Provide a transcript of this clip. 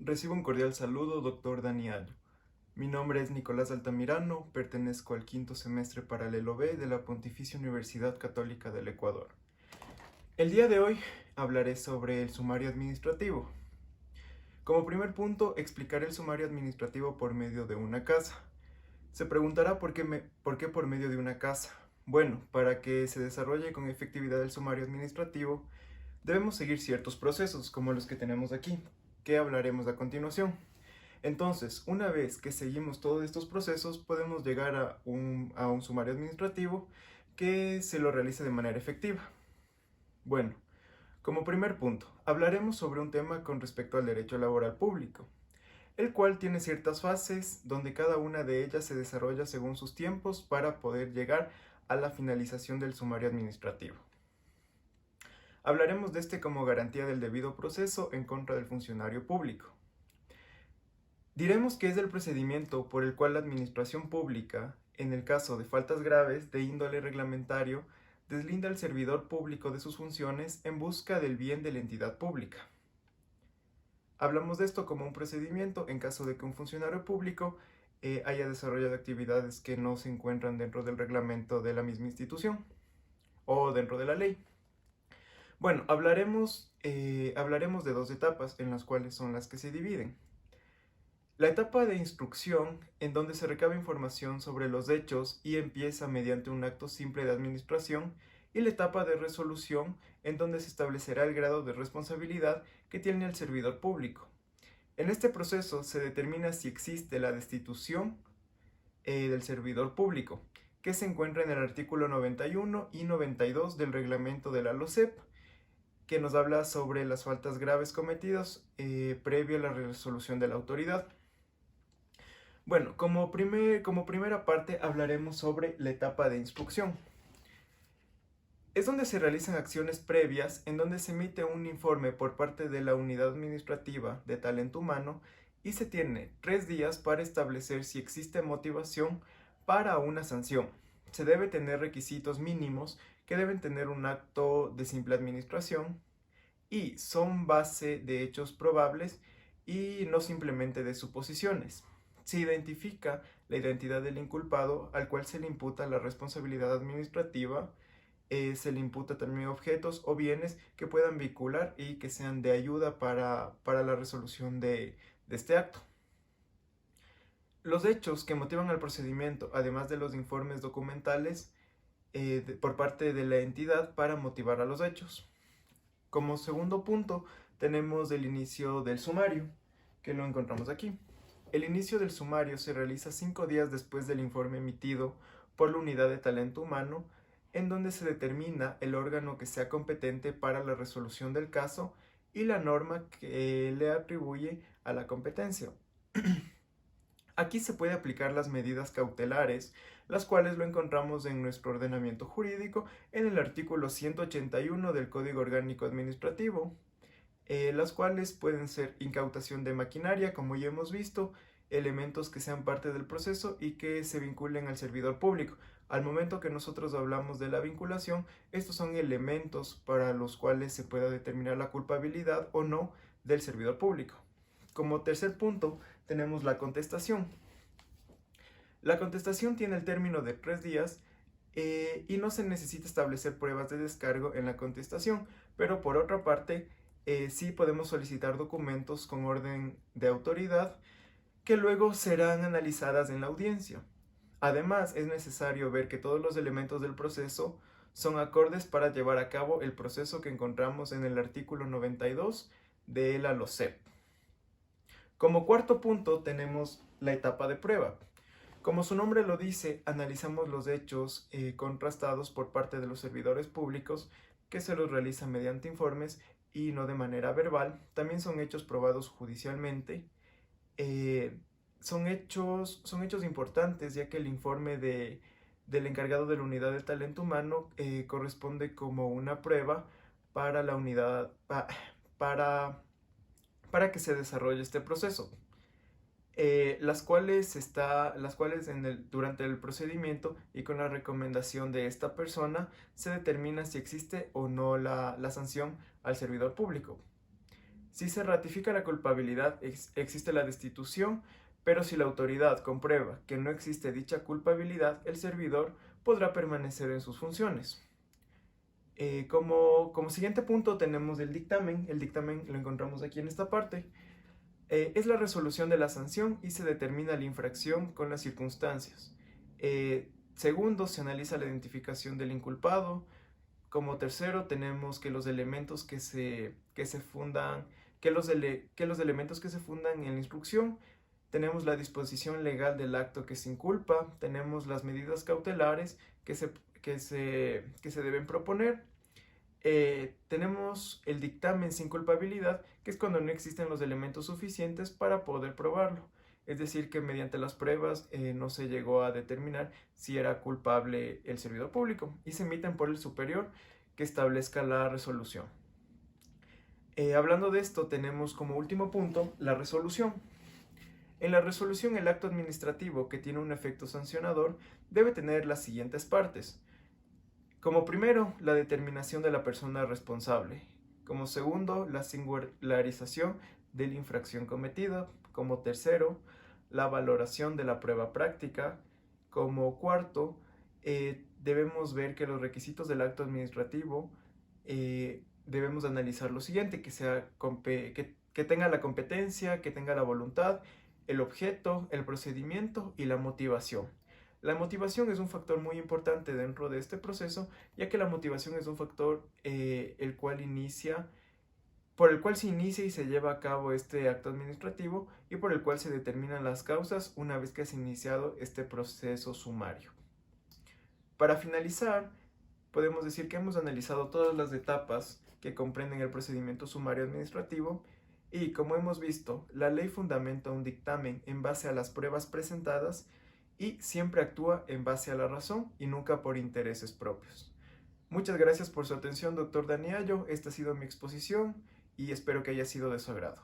Recibo un cordial saludo, doctor Daniel. Mi nombre es Nicolás Altamirano, pertenezco al quinto semestre paralelo B de la Pontificia Universidad Católica del Ecuador. El día de hoy hablaré sobre el sumario administrativo. Como primer punto, explicaré el sumario administrativo por medio de una casa. Se preguntará por qué por medio de una casa. Bueno, para que se desarrolle con efectividad el sumario administrativo, debemos seguir ciertos procesos, como los que tenemos aquí, que hablaremos a continuación. Entonces, una vez que seguimos todos estos procesos, podemos llegar a un sumario administrativo que se lo realice de manera efectiva. Bueno, como primer punto, hablaremos sobre un tema con respecto al derecho laboral público, el cual tiene ciertas fases donde cada una de ellas se desarrolla según sus tiempos para poder llegar a la finalización del sumario administrativo. Hablaremos de este como garantía del debido proceso en contra del funcionario público. Diremos que es el procedimiento por el cual la administración pública, en el caso de faltas graves de índole reglamentario, deslinda al servidor público de sus funciones en busca del bien de la entidad pública. Hablamos de esto como un procedimiento en caso de que un funcionario público haya desarrollado actividades que no se encuentran dentro del reglamento de la misma institución o dentro de la ley. Bueno, hablaremos de dos etapas en las cuales son las que se dividen. La etapa de instrucción, en donde se recaba información sobre los hechos y empieza mediante un acto simple de administración, y la etapa de resolución, en donde se establecerá el grado de responsabilidad que tiene el servidor público. En este proceso se determina si existe la destitución del servidor público, que se encuentra en el artículo 91 y 92 del reglamento de la LOCEP, que nos habla sobre las faltas graves cometidas previo a la resolución de la autoridad. Bueno, como primera parte hablaremos sobre la etapa de instrucción. Es donde se realizan acciones previas en donde se emite un informe por parte de la unidad administrativa de talento humano y se tiene 3 días para establecer si existe motivación para una sanción. Se debe tener requisitos mínimos que deben tener un acto de simple administración y son base de hechos probables y no simplemente de suposiciones. Se identifica la identidad del inculpado al cual se le imputa la responsabilidad administrativa, se le imputa también objetos o bienes que puedan vincular y que sean de ayuda para la resolución de este acto. Los hechos que motivan al procedimiento, además de los informes documentales por parte de la entidad para motivar a los hechos. Como segundo punto, tenemos el inicio del sumario, que lo encontramos aquí. El inicio del sumario se realiza 5 días después del informe emitido por la unidad de talento humano, en donde se determina el órgano que sea competente para la resolución del caso y la norma que le atribuye a la competencia. Aquí se puede aplicar las medidas cautelares, las cuales lo encontramos en nuestro ordenamiento jurídico en el artículo 181 del Código Orgánico Administrativo, las cuales pueden ser incautación de maquinaria, como ya hemos visto, elementos que sean parte del proceso y que se vinculen al servidor público. Al momento que nosotros hablamos de la vinculación, estos son elementos para los cuales se pueda determinar la culpabilidad o no del servidor público. Como tercer punto, tenemos la contestación. La contestación tiene el término de 3 días y no se necesita establecer pruebas de descargo en la contestación, pero por otra parte, sí podemos solicitar documentos con orden de autoridad que luego serán analizadas en la audiencia. Además, es necesario ver que todos los elementos del proceso son acordes para llevar a cabo el proceso que encontramos en el artículo 92 de la LOCEP. Como cuarto punto tenemos la etapa de prueba. Como su nombre lo dice, analizamos los hechos contrastados por parte de los servidores públicos que se los realizan mediante informes y no de manera verbal. También son hechos probados judicialmente. Son hechos importantes, ya que el informe del encargado de la unidad de talento humano corresponde como una prueba para la unidad, para que se desarrolle este proceso. Las cuales durante el procedimiento y con la recomendación de esta persona se determina si existe o no la sanción al servidor público. Si se ratifica la culpabilidad, existe la destitución, pero si la autoridad comprueba que no existe dicha culpabilidad, el servidor podrá permanecer en sus funciones. Como siguiente punto tenemos el dictamen lo encontramos aquí en esta parte. Es la resolución de la sanción y se determina la infracción con las circunstancias. Segundo, se analiza la identificación del inculpado. Como tercero, tenemos que los elementos que se fundan, que los elementos que se fundan en la instrucción. Tenemos la disposición legal del acto que se inculpa, tenemos las medidas cautelares que se deben proponer. Tenemos el dictamen sin culpabilidad, que es cuando no existen los elementos suficientes para poder probarlo. Es decir, que mediante las pruebas no se llegó a determinar si era culpable el servidor público y se emiten por el superior que establezca la resolución. Hablando de esto, tenemos como último punto la resolución. En la resolución, el acto administrativo que tiene un efecto sancionador debe tener las siguientes partes. Como primero, la determinación de la persona responsable. Como segundo, la singularización de la infracción cometida. Como tercero, la valoración de la prueba práctica. Como cuarto, debemos ver que los requisitos del acto administrativo debemos analizar lo siguiente, que tenga la competencia, que tenga la voluntad, el objeto, el procedimiento y la motivación. La motivación es un factor muy importante dentro de este proceso, ya que la motivación es un factor por el cual se inicia y se lleva a cabo este acto administrativo y por el cual se determinan las causas una vez que se ha iniciado este proceso sumario. Para finalizar, podemos decir que hemos analizado todas las etapas que comprenden el procedimiento sumario administrativo y, como hemos visto, la ley fundamenta un dictamen en base a las pruebas presentadas y siempre actúa en base a la razón y nunca por intereses propios. Muchas gracias por su atención, doctor Daniello. Esta ha sido mi exposición y espero que haya sido de su agrado.